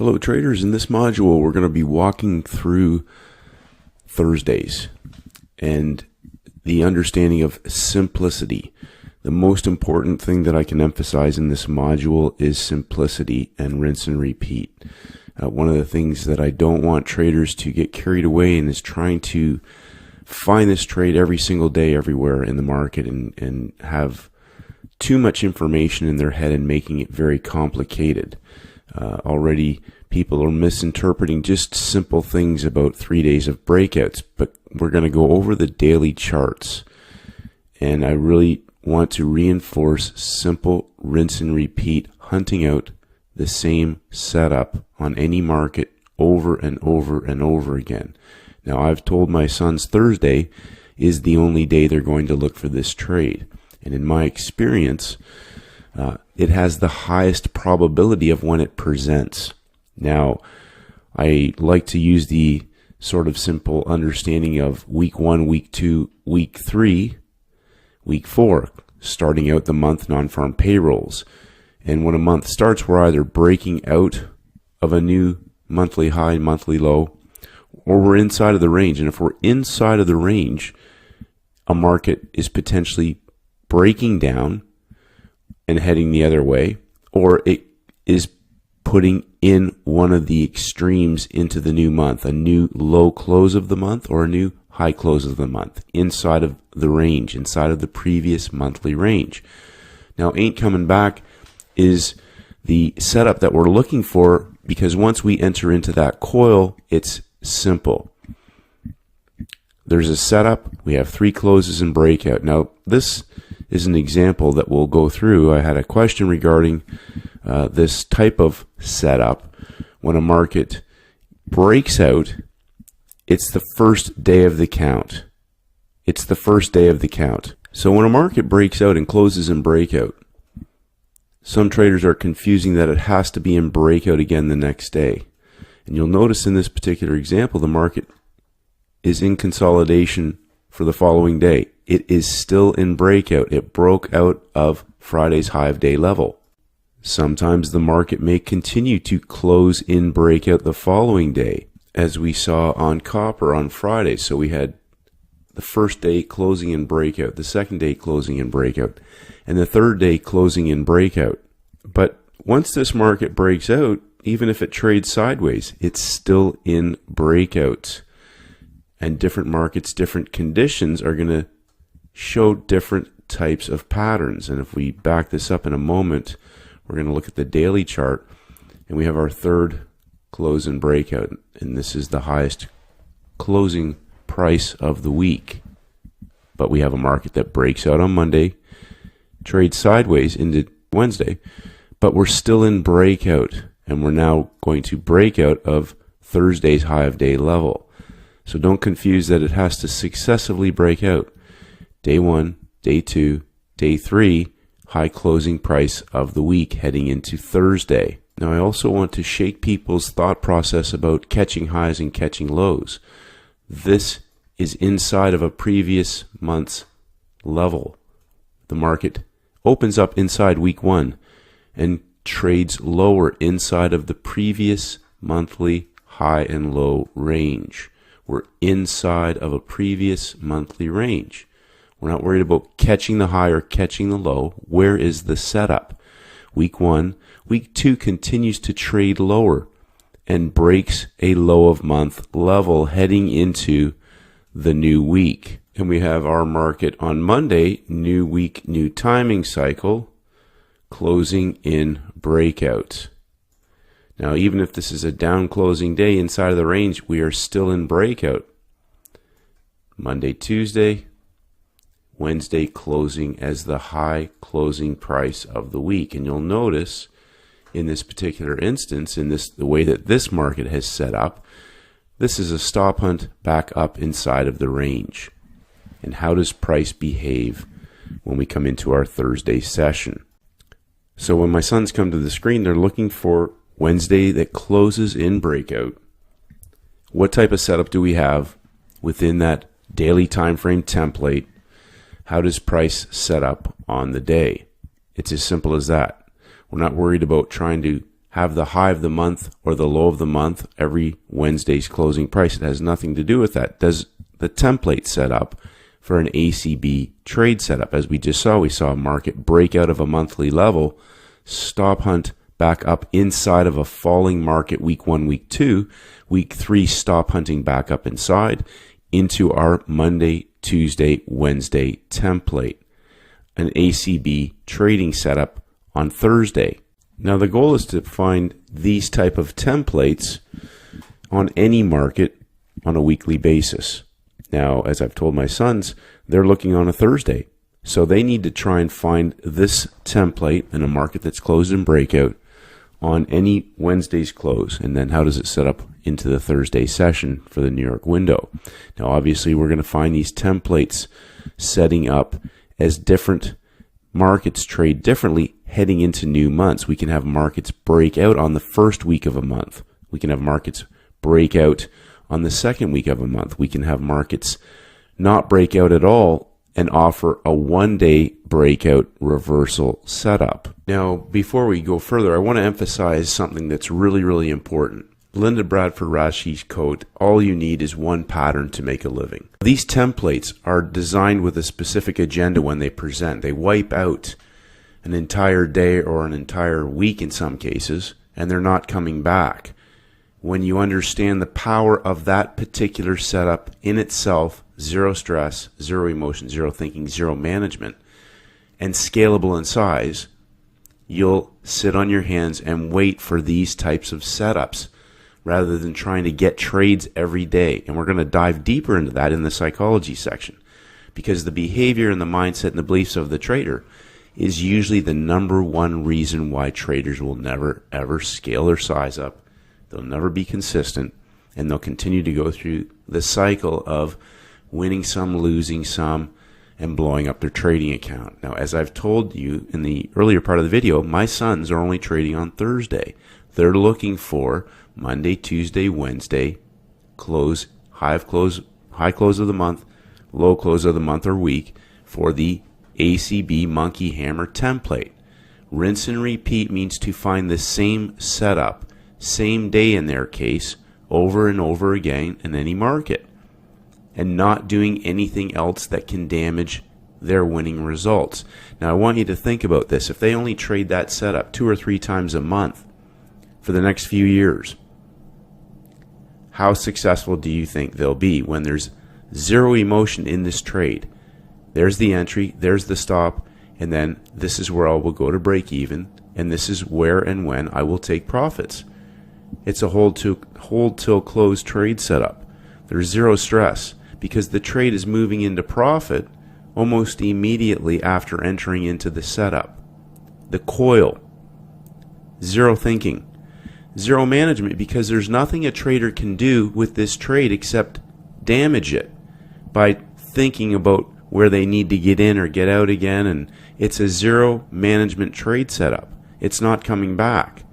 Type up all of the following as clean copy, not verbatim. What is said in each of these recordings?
Hello traders, in this module we're going to be walking through Thursdays and the understanding of simplicity. The most important thing that I can emphasize in this module is simplicity and rinse and repeat. One of the things that I don't want traders to get carried away in is trying to find this trade every single day everywhere in the market and have too much information in their head and making it very complicated. Already people are misinterpreting just simple things about 3 days of breakouts, but we're going to go over the daily charts. And I really want to reinforce simple rinse and repeat, hunting out the same setup on any market over and over and over again. Now, I've told my sons Thursday is the only day they're going to look for this trade. And in my experience, it has the highest probability of when it presents. Now, I like to use the sort of simple understanding of week 1, week 2, week 3, week 4, starting out the month non-farm payrolls. And when a month starts, we're either breaking out of a new monthly high, monthly low, or we're inside of the range. And if we're inside of the range, a market is potentially breaking down and heading the other way, or it is putting in one of the extremes into the new month, a new low close of the month or a new high close of the month, inside of the range, inside of the previous monthly range. Now, ain't coming back is the setup that we're looking for, because once we enter into that coil, it's simple. There's a setup, we have 3 closes and breakout. Now, this is an example that we'll go through. I had a question regarding this type of setup. When a market breaks out, it's the first day of the count. It's the first day of the count. So when a market breaks out and closes in breakout, some traders are confusing that it has to be in breakout again the next day. And you'll notice in this particular example, the market is in consolidation for the following day. It is still in breakout. It broke out of Friday's high of day level. Sometimes the market may continue to close in breakout the following day, as we saw on copper on Friday. So we had the first day closing in breakout, the second day closing in breakout, and the third day closing in breakout. But once this market breaks out, even if it trades sideways, it's still in breakout. And different markets, different conditions are going to show different types of patterns. And if we back this up in a moment, we're going to look at the daily chart, and we have our third close and breakout, and this is the highest closing price of the week. But we have a market that breaks out on Monday, trades sideways into Wednesday, but we're still in breakout, and we're now going to break out of Thursday's high of day level. So don't confuse that it has to successively break out. Day 1, day 2, day 3, high closing price of the week heading into Thursday. Now, I also want to shake people's thought process about catching highs and catching lows. This is inside of a previous month's level. The market opens up inside week 1 and trades lower inside of the previous monthly high and low range. We're inside of a previous monthly range. We're not worried about catching the high or catching the low. Where is the setup? Week 1. Week 2 continues to trade lower and breaks a low of month level heading into the new week. And we have our market on Monday, new week, new timing cycle, closing in breakout. Now, even if this is a down closing day inside of the range, we are still in breakout. Monday, Tuesday, Wednesday closing as the high closing price of the week. And you'll notice in this particular instance, in the way that this market has set up, this is a stop hunt back up inside of the range. And how does price behave when we come into our Thursday session? So when my sons come to the screen, they're looking for Wednesday that closes in breakout. What type of setup do we have within that daily time frame template? How does price set up on the day? It's as simple as that. We're not worried about trying to have the high of the month or the low of the month every Wednesday's closing price. It has nothing to do with that. Does the template set up for an ACB trade setup? As we just saw, we saw a market break out of a monthly level, stop hunt back up inside of a falling market week 1, week 2, week 3 stop hunting back up inside into our Monday, Tuesday, Wednesday template, an ACB trading setup on Thursday. Now the goal is to find these type of templates on any market on a weekly basis. Now, as I've told my sons, they're looking on a Thursday. So they need to try and find this template in a market that's closed in breakout on any Wednesday's close. And then how does it set up into the Thursday session for the New York window? Now, obviously, we're going to find these templates setting up as different markets trade differently heading into new months. We can have markets break out on the first week of a month. We can have markets break out on the second week of a month. We can have markets not break out at all and offer a one-day breakout reversal setup. Now, before we go further, I want to emphasize something that's really, really important. Linda Bradford Rashi's quote, "All you need is one pattern to make a living." These templates are designed with a specific agenda when they present. They wipe out an entire day or an entire week in some cases, and they're not coming back. When you understand the power of that particular setup in itself, zero stress, zero emotion, zero thinking, zero management, and scalable in size, you'll sit on your hands and wait for these types of setups rather than trying to get trades every day. And we're going to dive deeper into that in the psychology section, because the behavior and the mindset and the beliefs of the trader is usually the number one reason why traders will never ever scale their size up. They'll never be consistent, and they'll continue to go through the cycle of winning some, losing some, and blowing up their trading account. Now, as I've told you in the earlier part of the video, my sons are only trading on Thursday. They're looking for Monday, Tuesday, Wednesday, close, high close of the month, low close of the month or week for the ACB Monkey Hammer template. Rinse and repeat means to find the same setup, same day in their case, over and over again in any market, and not doing anything else that can damage their winning results. Now, I want you to think about this. If they only trade that setup 2 or 3 times a month for the next few years, how successful do you think they'll be when there's zero emotion in this trade? There's the entry, there's the stop, and then this is where I will go to break even, and this is where and when I will take profits. It's a hold till close trade setup. There's zero stress because the trade is moving into profit almost immediately after entering into the setup. The coil, zero thinking, zero management, because there's nothing a trader can do with this trade except damage it by thinking about where they need to get in or get out again, and it's a zero management trade setup. It's not coming back.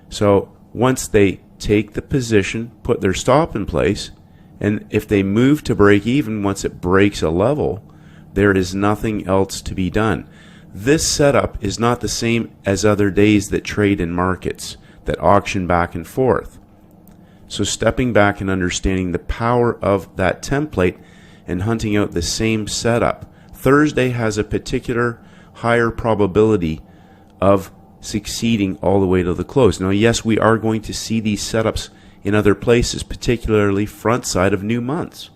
So once they take the position, put their stop in place, and if they move to break even, once it breaks a level, there is nothing else to be done. This setup is not the same as other days that trade in markets, that auction back and forth. So stepping back and understanding the power of that template and hunting out the same setup. Thursday has a particular higher probability of succeeding all the way to the close. Now, yes, we are going to see these setups in other places, particularly front side of new months,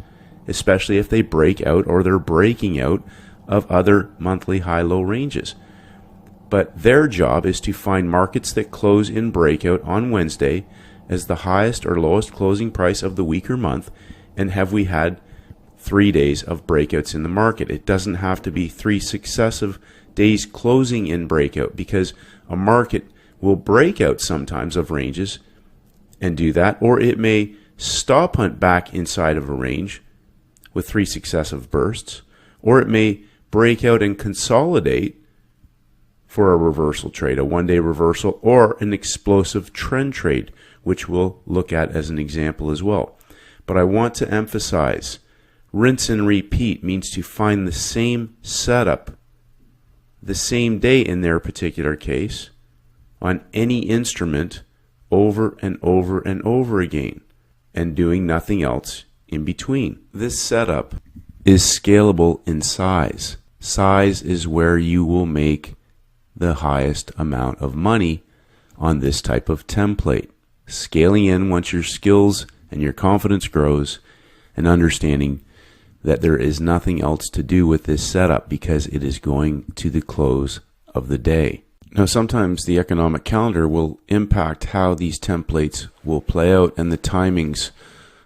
especially if they break out or they're breaking out of other monthly high-low ranges. But their job is to find markets that close in breakout on Wednesday as the highest or lowest closing price of the week or month, and have we had 3 days of breakouts in the market. It doesn't have to be 3 successive days closing in breakout, because a market will break out sometimes of ranges and do that, or it may stop hunt back inside of a range with 3 successive bursts, or it may break out and consolidate for a reversal trade, a one-day reversal, or an explosive trend trade, which we'll look at as an example as well. But I want to emphasize, rinse and repeat means to find the same setup, the same day in their particular case, on any instrument over and over and over again, and doing nothing else in between. This setup is scalable in size. Size is where you will make the highest amount of money on this type of template. Scaling in once your skills and your confidence grows, and understanding that there is nothing else to do with this setup because it is going to the close of the day. Now, sometimes the economic calendar will impact how these templates will play out and the timings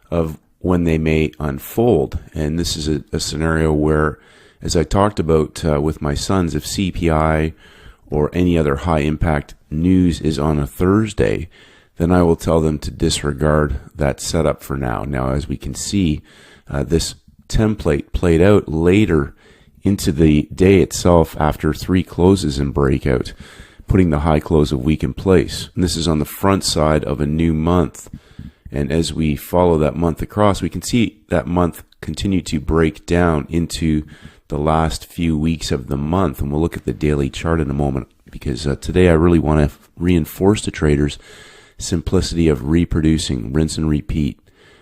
of when they may unfold. And this is a scenario where, as I talked about with my sons, if CPI or any other high impact news is on a Thursday, then I will tell them to disregard that setup for now. Now, as we can see, this template played out later into the day itself after 3 closes in breakout, putting the high close of week in place. And this is on the front side of a new month. And as we follow that month across, we can see that month continue to break down into the last few weeks of the month. And we'll look at the daily chart in a moment, because today I really want to reinforce to traders simplicity of reproducing, rinse and repeat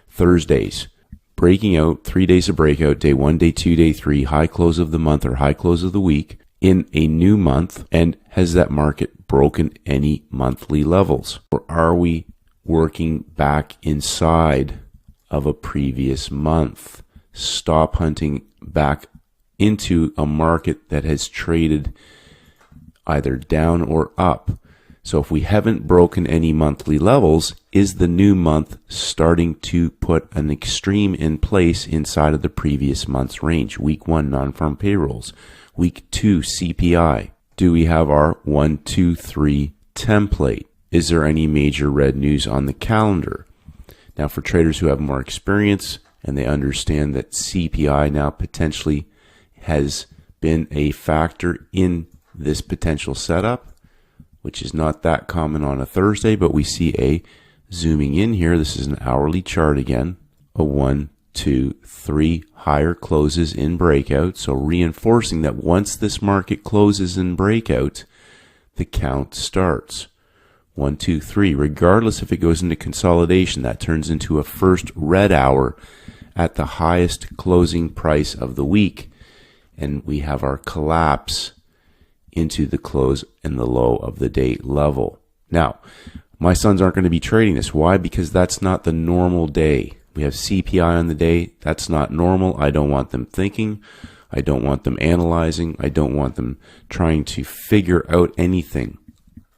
Thursdays. Breaking out, 3 days of breakout, day 1, day 2, day 3, high close of the month or high close of the week in a new month. And has that market broken any monthly levels? Or are we working back inside of a previous month? Stop hunting back into a market that has traded either down or up. So if we haven't broken any monthly levels, is the new month starting to put an extreme in place inside of the previous month's range? Week 1, non-farm payrolls. Week 2, CPI. Do we have our 1, 2, 3 template? Is there any major red news on the calendar? Now, for traders who have more experience and they understand that CPI now potentially has been a factor in this potential setup, which is not that common on a Thursday, but we see a zooming in here. This is an hourly chart again, a 1, 2, 3 higher closes in breakout. So reinforcing that once this market closes in breakout, the count starts. 1, 2, 3. Regardless if it goes into consolidation, that turns into a first red hour at the highest closing price of the week. And we have our collapse into the close and the low of the day level. Now, my sons aren't going to be trading this. Why? Because that's not the normal day. We have CPI on the day. That's not normal. I don't want them thinking. I don't want them analyzing. I don't want them trying to figure out anything.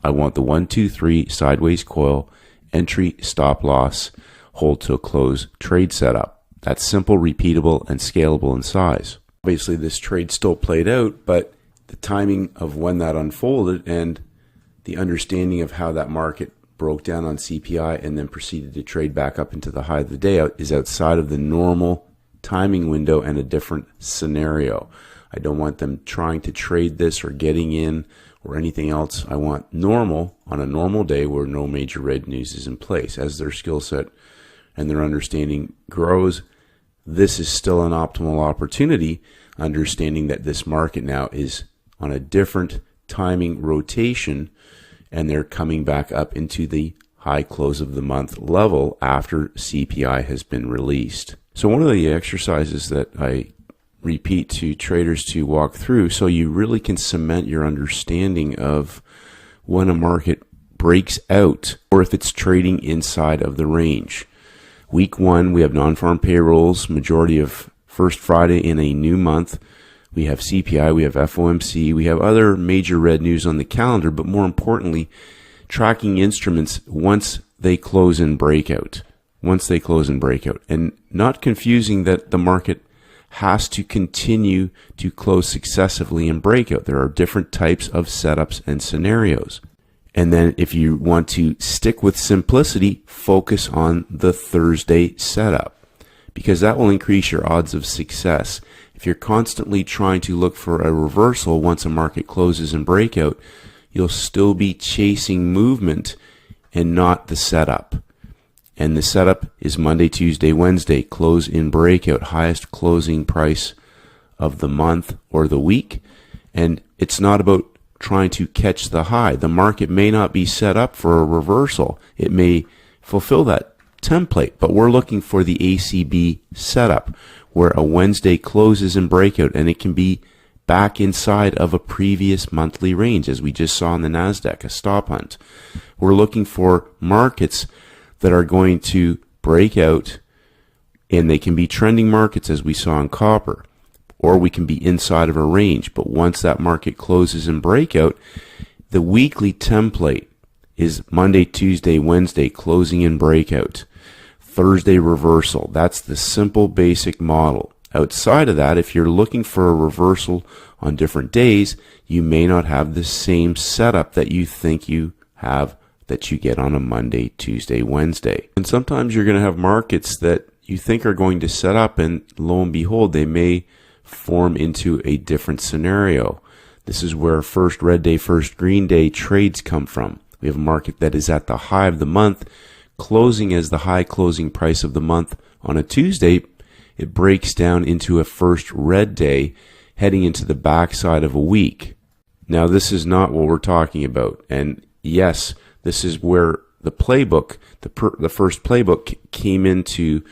I want the 1, 2, 3 sideways coil, entry, stop loss, hold to a close trade setup. That's simple, repeatable, and scalable in size. Obviously, this trade still played out, but the timing of when that unfolded and the understanding of how that market broke down on CPI and then proceeded to trade back up into the high of the day is outside of the normal timing window and a different scenario. I don't want them trying to trade this or getting in or anything else. I want normal on a normal day where no major red news is in place. As their skill set and their understanding grows, this is still an optimal opportunity, understanding that this market now is on a different timing rotation and they're coming back up into the high close of the month level after CPI has been released. So one of the exercises that I repeat to traders to walk through so you really can cement your understanding of when a market breaks out or if it's trading inside of the range. Week 1, we have non-farm payrolls, majority of first Friday in a new month. We have CPI, we have FOMC, we have other major red news on the calendar, but more importantly, tracking instruments once they close in breakout. And not confusing that the market has to continue to close successively in breakout. There are different types of setups and scenarios. And then if you want to stick with simplicity, focus on the Thursday setup, because that will increase your odds of success. If you're constantly trying to look for a reversal once a market closes in breakout, you'll still be chasing movement and not the setup. And the setup is Monday, Tuesday, Wednesday, close in breakout, highest closing price of the month or the week. And it's not about trying to catch the high. The market may not be set up for a reversal. It may fulfill that template, but we're looking for the ACB setup where a Wednesday closes and breakout, and it can be back inside of a previous monthly range, as we just saw in the NASDAQ, a stop hunt. We're looking for markets that are going to break out, and they can be trending markets, as we saw in copper, or we can be inside of a range. But once that market closes and breakout, the weekly template is Monday, Tuesday, Wednesday, closing and breakout. Thursday reversal. That's the simple basic model. Outside of that, if you're looking for a reversal on different days, you may not have the same setup that you think you have that you get on a Monday, Tuesday, Wednesday. And sometimes you're going to have markets that you think are going to set up, and lo and behold, they may form into a different scenario. This is where first red day, first green day trades come from. We have a market that is at the high of the month, closing as the high closing price of the month on a Tuesday. It breaks down into a first red day, heading into the backside of a week. Now, this is not what we're talking about. And yes, this is where the playbook, the first playbook came into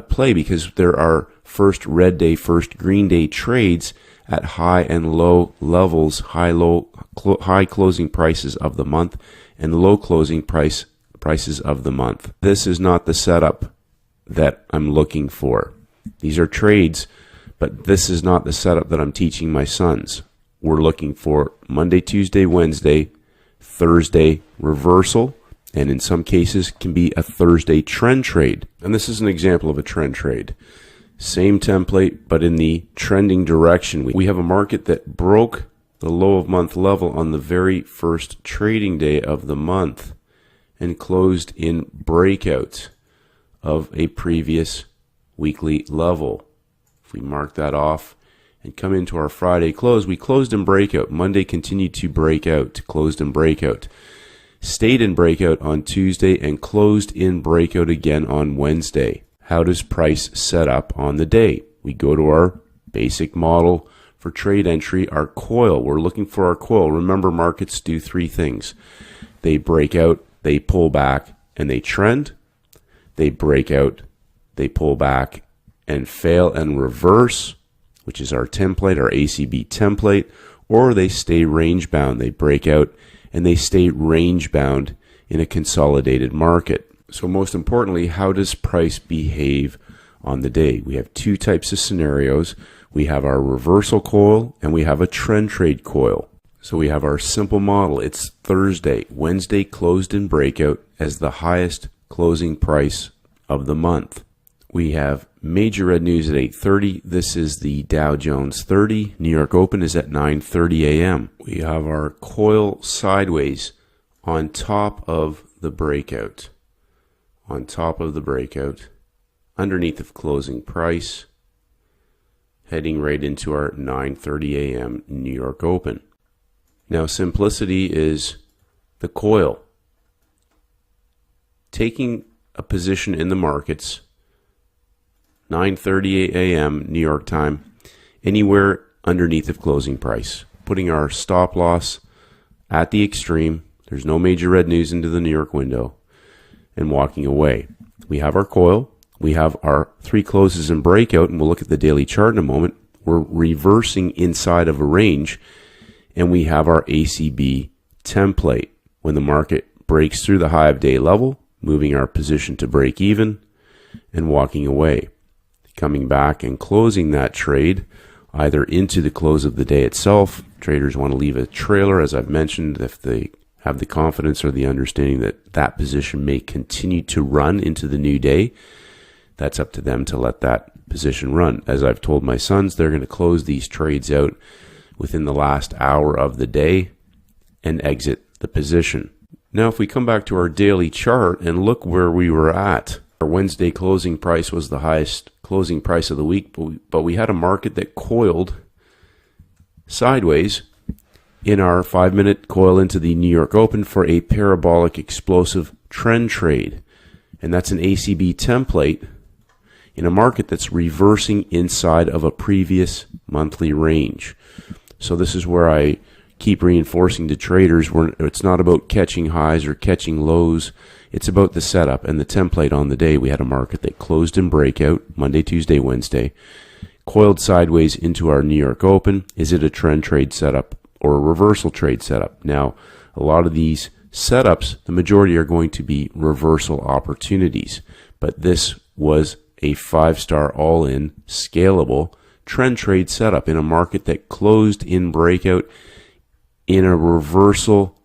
play, because there are first red day, first green day trades at high and low levels, high closing prices of the month and low closing prices of the month. This is not the setup that I'm looking for. These are trades, but this is not the setup that I'm teaching my sons. We're looking for Monday, Tuesday, Wednesday, Thursday reversal, and in some cases can be a Thursday trend trade. And this is an example of a trend trade. Same template, but in the trending direction. We have a market that broke the low of month level on the very first trading day of the month and closed in breakout of a previous weekly level. If we mark that off and come into our Friday close, we closed in breakout. Monday continued to break out, closed in breakout. Stayed in breakout on Tuesday and closed in breakout again on Wednesday. How does price set up on the day? We go to our basic model for trade entry, our coil. We're looking for our coil. Remember, markets do three things. They break out, they pull back, and they trend. They break out, they pull back and fail and reverse, which is our template, our ACB template, or they stay range bound. They break out and they stay range bound in a consolidated market. So most importantly, how does price behave on the day? We have two types of scenarios. We have our reversal coil and we have a trend trade coil. So we have our simple model. It's Thursday. Wednesday closed in breakout as the highest closing price of the month. We have major red news at 8:30. This is the Dow Jones 30. New York Open is at 9:30 a.m. We have our coil sideways on top of the breakout. On top of the breakout, underneath of closing price, heading right into our 9:30 a.m. New York Open. Now, simplicity is the coil. Taking a position in the markets, 9:30 a.m. New York time, anywhere underneath of closing price. Putting our stop loss at the extreme. There's no major red news into the New York window. And walking away. We have our coil. We have our three closes and breakout, and we'll look at the daily chart in a moment. We're reversing inside of a range, and we have our ACB template. When the market breaks through the high of day level, moving our position to break even, and walking away. Coming back and closing that trade either into the close of the day itself. Traders want to leave a trailer, as I've mentioned, if they have the confidence or the understanding that that position may continue to run into the new day. That's up to them to let that position run. As I've told my sons, they're going to close these trades out within the last hour of the day and exit the position. Now, if we come back to our daily chart and look where we were at, our Wednesday closing price was the highest closing price of the week, but we had a market that coiled sideways in our 5-minute coil into the New York Open for a parabolic explosive trend trade. And that's an ACB template in a market that's reversing inside of a previous monthly range. So this is where I keep reinforcing to traders, it's not about catching highs or catching lows. It's about the setup and the template on the day. We had a market that closed in breakout Monday, Tuesday, Wednesday, coiled sideways into our New York Open. Is it a trend trade setup or a reversal trade setup? Now, a lot of these setups, the majority are going to be reversal opportunities, but this was a 5-star all-in scalable trend trade setup in a market that closed in breakout in a reversal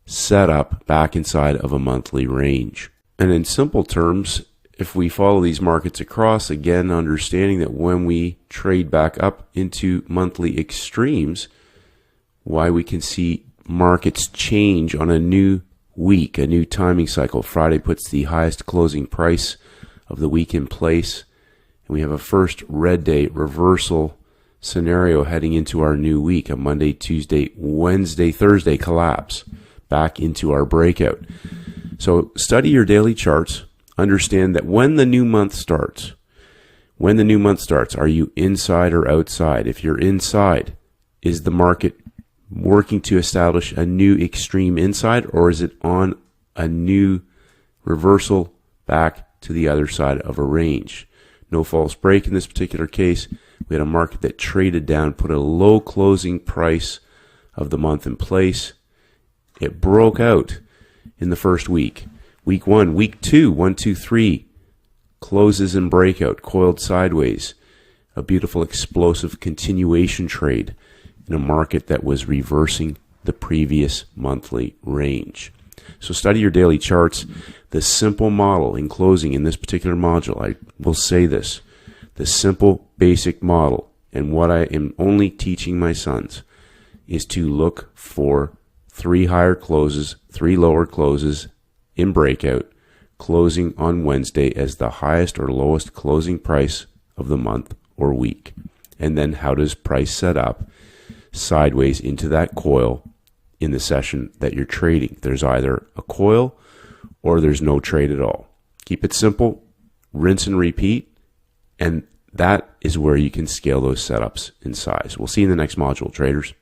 setup back inside of a monthly range. And in simple terms, if we follow these markets across, again, understanding that when we trade back up into monthly extremes, why we can see markets change on a new week, a new timing cycle. Friday puts the highest closing price of the week in place, and we have a first red day reversal scenario heading into our new week, a Monday, Tuesday, Wednesday, Thursday collapse back into our breakout. So study your daily charts. Understand that when the new month starts, are you inside or outside? If you're inside, is the market working to establish a new extreme inside, or is it on a new reversal back to the other side of a range? No false break in this particular case. We had a market that traded down, put a low closing price of the month in place. It broke out in the first week. Week 1, week 2, 1, 2, 3, closes in breakout, coiled sideways. A beautiful explosive continuation trade in a market that was reversing the previous monthly range. So study your daily charts. The simple model in closing in this particular module, I will say this, the simple basic model, and what I am only teaching my sons, is to look for 3 higher closes, 3 lower closes in breakout, closing on Wednesday as the highest or lowest closing price of the month or week. And then how does price set up sideways into that coil in the session that you're trading? There's either a coil or there's no trade at all. Keep it simple, rinse and repeat, and that is where you can scale those setups in size. We'll see you in the next module, traders.